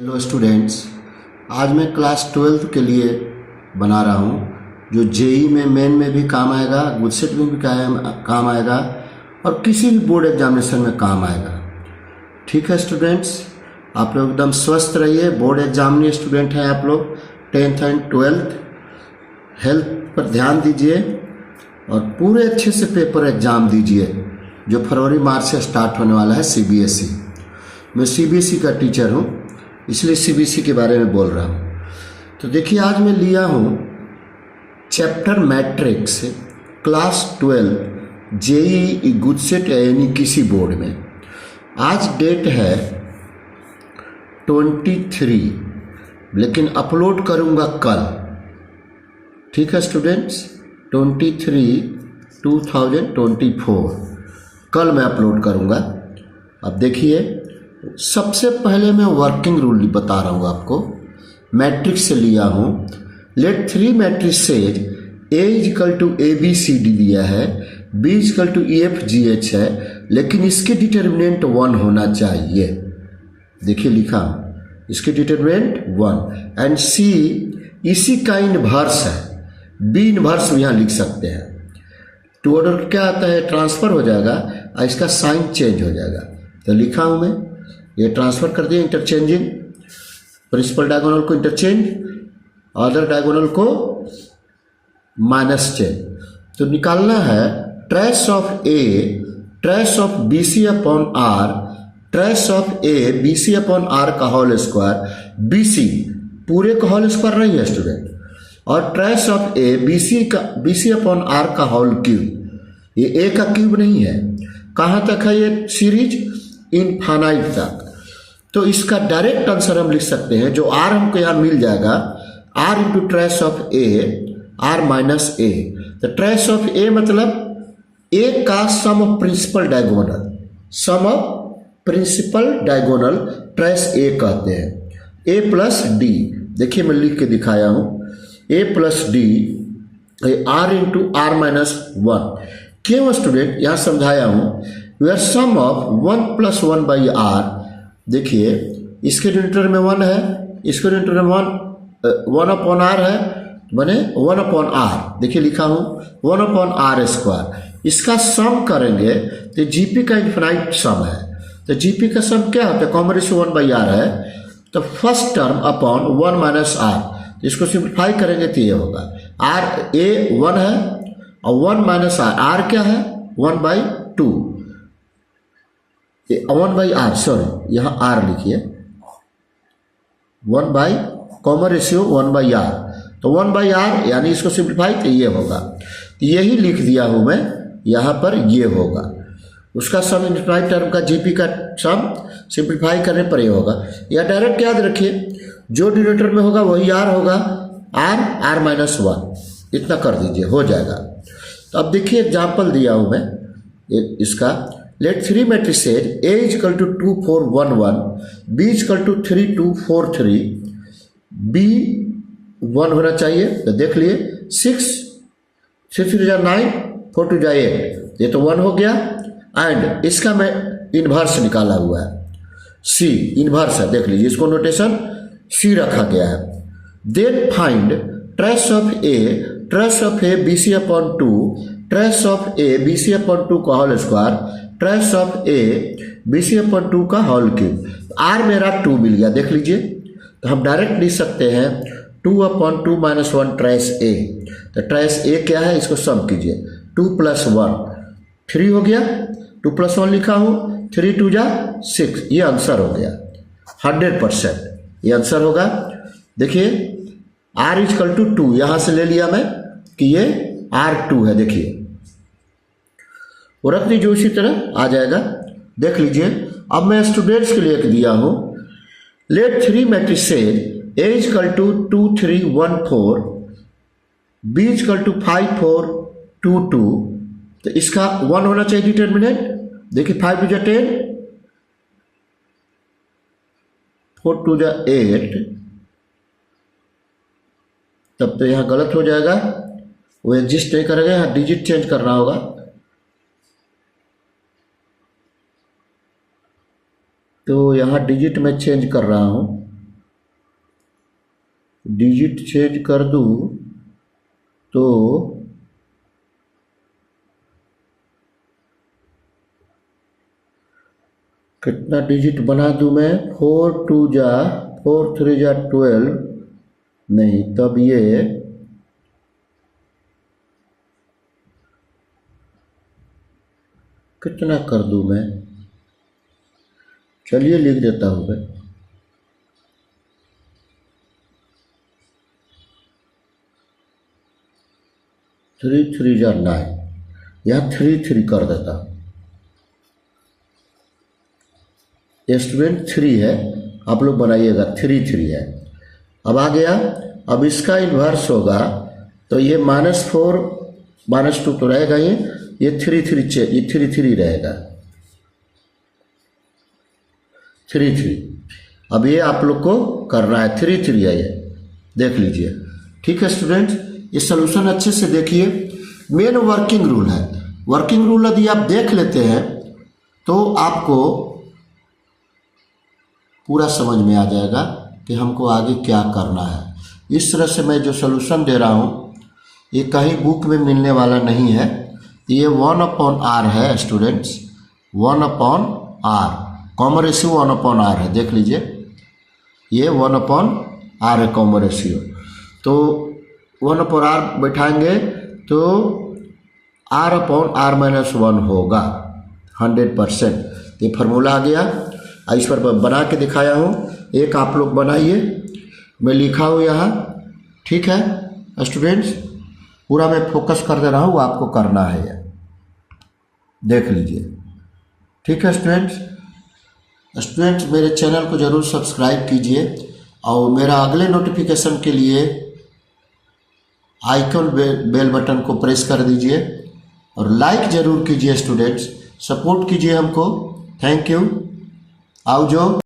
Hello students, आज मैं class 12 के लिए बना रहा हूँ जो जेई में मेन में भी काम आएगा, गुडसेट में भी काम आएगा और किसी भी बोर्ड एग्जामिनेशन में काम आएगा। ठीक है स्टूडेंट्स, आप लोग एकदम स्वस्थ रहिए। बोर्ड एग्जामिनी स्टूडेंट हैं आप लोग, 10th एंड 12th। हेल्थ पर ध्यान दीजिए और पूरे अच्छे से पेपर एग्ज़ाम दीजिए जो फरवरी मार्च से स्टार्ट होने वाला है सीबीएसई। मैं सीबीएसई का टीचर हूँ, इसलिए सीबीएसई के बारे में बोल रहा हूँ। तो देखिए, आज मैं लिया हूँ चैप्टर मैट्रिक्स क्लास 12 जेई गुडसेट यानी किसी बोर्ड में। आज डेट है 23, लेकिन अपलोड करूँगा कल। ठीक है स्टूडेंट्स, 23/2024 कल मैं अपलोड करूँगा। अब देखिए, सबसे पहले मैं वर्किंग रूल बता रहा हूँ आपको। मैट्रिक्स से लिया हूँ। Let 3 matrix says A = ABCD दिया है, B = EFGH है, लेकिन इसके डिटर्मिनेंट 1 होना चाहिए। देखिए लिखा हूँ, इसके डिटर्मिनेंट 1 एंड C इसी का इनवर्स है। B इनवर्स भी यहाँ लिख सकते हैं। टू ऑर्डर क्या आता है, ट्रांसफर हो जाएगा और इसका साइन चेंज हो जाएगा। तो लिखा हूँ मैं, ये ट्रांसफर कर दिया, इंटरचेंजिंग। प्रिंसिपल डायगोनल को इंटरचेंज, अदर डायगोनल को माइनस चेंज। तो निकालना है trace of A, trace of BC upon R, trace of A BC upon R का होल स्क्वायर। BC पूरे का होल स्क्वायर नहीं है स्टूडेंट, और trace of A BC upon R का होल क्यूब। ये ए का क्यूब नहीं है। कहाँ तक है ये सीरीज? इनफाइनाइट तक। तो इसका डायरेक्ट आंसर हम लिख सकते हैं, जो आर हमको यहाँ मिल जाएगा, r into trace of a, r minus a. तो ट्रेस ऑफ ए मतलब ए का sum of principal diagonal, sum of principal diagonal trace a कहते हैं। ए प्लस डी, देखिए मैं लिख के दिखाया हूँ, a plus d r into r minus 1। क्यों स्टूडेंट, यहाँ समझाया हूँ। Where sum of 1 + 1 by r. देखिए, इसके डिनोमिनेटर में 1 है, इसके डिनोमिनेटर में 1 अपॉन आर है, माने 1 अपॉन आर। देखिए लिखा हूँ 1 अपॉन आर स्क्वायर। इसका सम करेंगे तो जीपी का इन्फिनाइट सम है। तो जीपी का सम क्या होता है, कॉमन रेशियो 1 बाई आर है। तो first term upon 1 minus R, इसको सिंप्लीफाई करेंगे तो ये होगा आर ए 1 है और 1 माइनस आर, आर क्या है 1/2, 1 बाई आर, सॉरी यहाँ आर लिखिए, 1 by common ratio 1 by R. तो 1 बाई आर यानी इसको सिंप्लीफाई तो ये होगा। तो यही लिख दिया हूँ मैं, यहाँ पर ये होगा उसका सम, इनफाइनाइट टर्म का जीपी का सम सिंप्लीफाई करने पर ये होगा। या डायरेक्ट याद रखिए, जो डिनोमिनेटर में होगा वही आर होगा, आर माइनस 1, इतना कर दीजिए, हो जाएगा। तो अब देखिए एग्जाम्पल दिया हूँ मैं इसका। Let 3 matrix says A = 2 4 1 1, B = 3 2 4 3, B 1 होना चाहिए। तो देख लिए 6 6 3 9, 4 2 8, ये तो 1 हो गया। एंड इसका मैं इन्वर्स निकाला हुआ है, C इन्वर्स है, देख लीजिए, इसको नोटेशन C रखा गया है। Then find trace of A BC upon 2, trace of A BC upon 2 का whole square, trace of A BC upon 2 का होल क्यूब। आर मेरा 2 मिल गया, देख लीजिए। तो हम डायरेक्ट लिख सकते हैं 2 अपॉन 2 माइनस 1 ट्रेस ए। तो ट्रेस ए क्या है, इसको सम कीजिए, 2 + 1 3 हो गया, 2 + 1 लिखा हूँ, 3 2 6, ये आंसर हो गया 100%, ये आंसर होगा। देखिए R = 2, यहाँ से ले लिया मैं कि ये R2 है, देखिए वो रख दीजिए, उसी तरह आ जाएगा, देख लीजिए। अब मैं स्टूडेंट्स के लिए एक दिया हूँ। Let 3 matrix says A = 2 3 1 4, B = 5 4 2 2। तो इसका 1 होना चाहिए डिटर्मिनेंट। देखिए 5 2 10, 4 2 8, तब तो यहाँ गलत हो जाएगा, वो एग्जिस्ट नहीं करेगा, यहाँ डिजिट चेंज करना होगा। तो यहाँ डिजिट में चेंज कर रहा हूँ, डिजिट चेंज कर दूँ तो कितना डिजिट बना दूँ मैं? 4 2 जा 4 3 जा 12 नहीं, तब ये कितना कर दूँ मैं? चलिए लिख देता हूँ मैं। 3 3 जा 9, यहाँ 3 3 कर देता हूँ। स्टूडेंट 3 है, आप लोग बनाइएगा 3 3 है। अब आ गया, अब इसका इन्वर्स होगा तो ये -4 -2 तो रहेगा, ये 3 3 ये 3 3 रहेगा 3 3। अब ये आप लोग को करना है, 3 3 है, ये देख लीजिए। ठीक है स्टूडेंट, ये सोल्यूशन अच्छे से देखिए। मेन वर्किंग रूल है, वर्किंग रूल यदि आप देख लेते हैं तो आपको पूरा समझ में आ जाएगा कि हमको आगे क्या करना है। इस तरह से मैं जो सोल्यूशन दे रहा हूँ ये कहीं बुक में मिलने वाला नहीं है। ये 1/r है students, 1/r, common ratio 1/r है, देख लीजिए ये 1/r है कॉमन रेशियो। तो 1/r बैठाएंगे तो r/r-1 होगा 100%। ये फार्मूला आ गया, इस पर बना के दिखाया हूँ, एक आप लोग बनाइए, मैं लिखा हूँ यहाँ। ठीक है स्टूडेंट्स, पूरा मैं फोकस कर दे रहा हूँ, आपको करना है ये, देख लीजिए। ठीक है स्टूडेंट्स मेरे चैनल को ज़रूर सब्सक्राइब कीजिए और मेरा अगले नोटिफिकेशन के लिए आइकन बेल बटन को प्रेस कर दीजिए और लाइक ज़रूर कीजिए स्टूडेंट्स, सपोर्ट कीजिए हमको। Thank you. आओ जो